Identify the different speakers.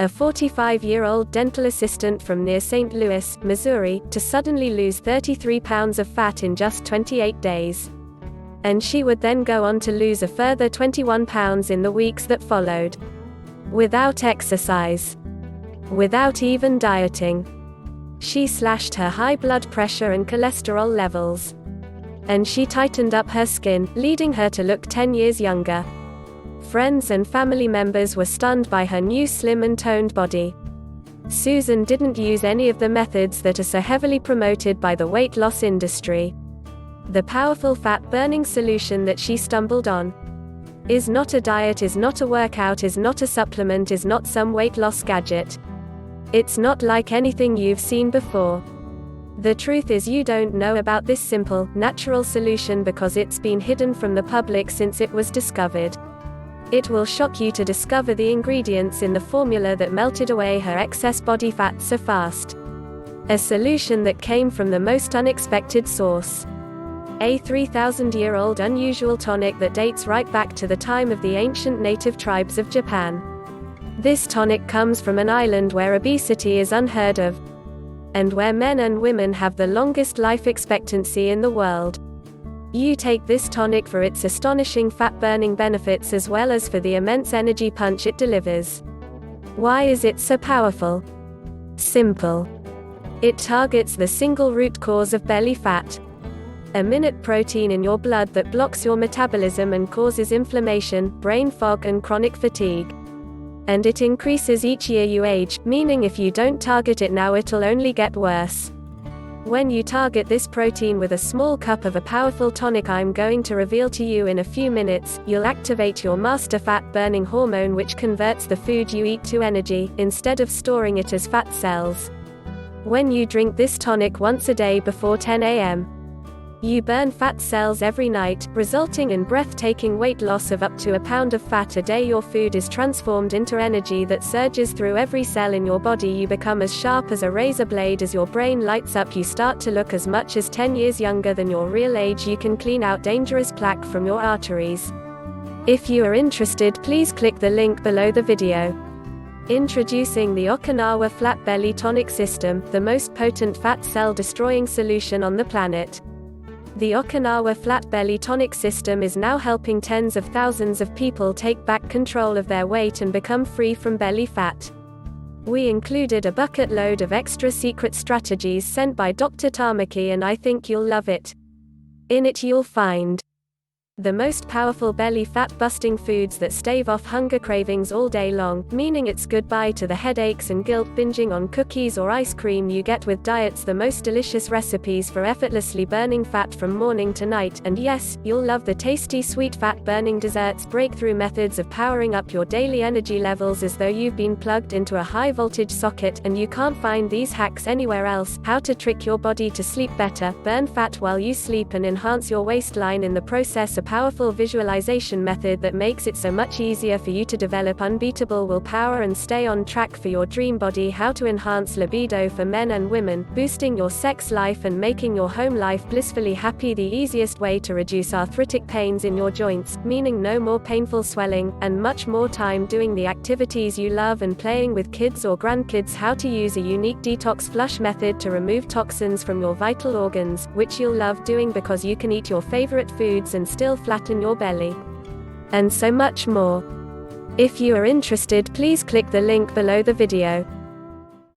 Speaker 1: a 45-year-old dental assistant from near St. Louis, Missouri, to suddenly lose 33 pounds of fat in just 28 days. And she would then go on to lose a further 21 pounds in the weeks that followed. Without exercise. Without even dieting. She slashed her high blood pressure and cholesterol levels. And she tightened up her skin, leading her to look 10 years younger. Friends and family members were stunned by her new slim and toned body. Susan didn't use any of the methods that are so heavily promoted by the weight loss industry. The powerful fat-burning solution that she stumbled on is not a diet, is not a workout, is not a supplement, is not some weight loss gadget. It's not like anything you've seen before. The truth is, you don't know about this simple, natural solution because it's been hidden from the public since it was discovered. It will shock you to discover the ingredients in the formula that melted away her excess body fat so fast. A solution that came from the most unexpected source. A 3,000-year-old unusual tonic that dates right back to the time of the ancient native tribes of Japan. This tonic comes from an island where obesity is unheard of, and where men and women have the longest life expectancy in the world. You take this tonic for its astonishing fat-burning benefits as well as for the immense energy punch it delivers. Why is it so powerful? Simple. It targets the single root cause of belly fat. A minute protein in your blood that blocks your metabolism and causes inflammation, brain fog and chronic fatigue. And it increases each year you age, meaning if you don't target it now it'll only get worse. When you target this protein with a small cup of a powerful tonic I'm going to reveal to you in a few minutes, you'll activate your master fat-burning hormone, which converts the food you eat to energy, instead of storing it as fat cells. When you drink this tonic once a day before 10 a.m., you burn fat cells every night, resulting in breathtaking weight loss of up to a pound of fat a day. Your food is transformed into energy that surges through every cell in your body. You become as sharp as a razor blade. As your brain lights up, you start to look as much as 10 years younger than your real age. You can clean out dangerous plaque from your arteries. If you are interested, please click the link below the video. Introducing the Okinawa Flat Belly Tonic System, the most potent fat cell destroying solution on the planet. The Okinawa Flat Belly Tonic System is now helping tens of thousands of people take back control of their weight and become free from belly fat. We included a bucket load of extra secret strategies sent by Dr. Tamaki, and I think you'll love it. In it you'll find the most powerful belly fat-busting foods that stave off hunger cravings all day long, meaning it's goodbye to the headaches and guilt binging on cookies or ice cream you get with diets, the most delicious recipes for effortlessly burning fat from morning to night, and yes, you'll love the tasty sweet fat-burning desserts, breakthrough methods of powering up your daily energy levels as though you've been plugged into a high-voltage socket, and you can't find these hacks anywhere else. How to trick your body to sleep better, burn fat while you sleep and enhance your waistline in the process. A powerful visualization method that makes it so much easier for you to develop unbeatable willpower and stay on track for your dream body. How to enhance libido for men and women, boosting your sex life and making your home life blissfully happy. The easiest way to reduce arthritic pains in your joints, meaning no more painful swelling, and much more time doing the activities you love and playing with kids or grandkids. How to use a unique detox flush method to remove toxins from your vital organs, which you'll love doing because you can eat your favorite foods and still flatten your belly. And so much more. If you are interested, please click the link below the video.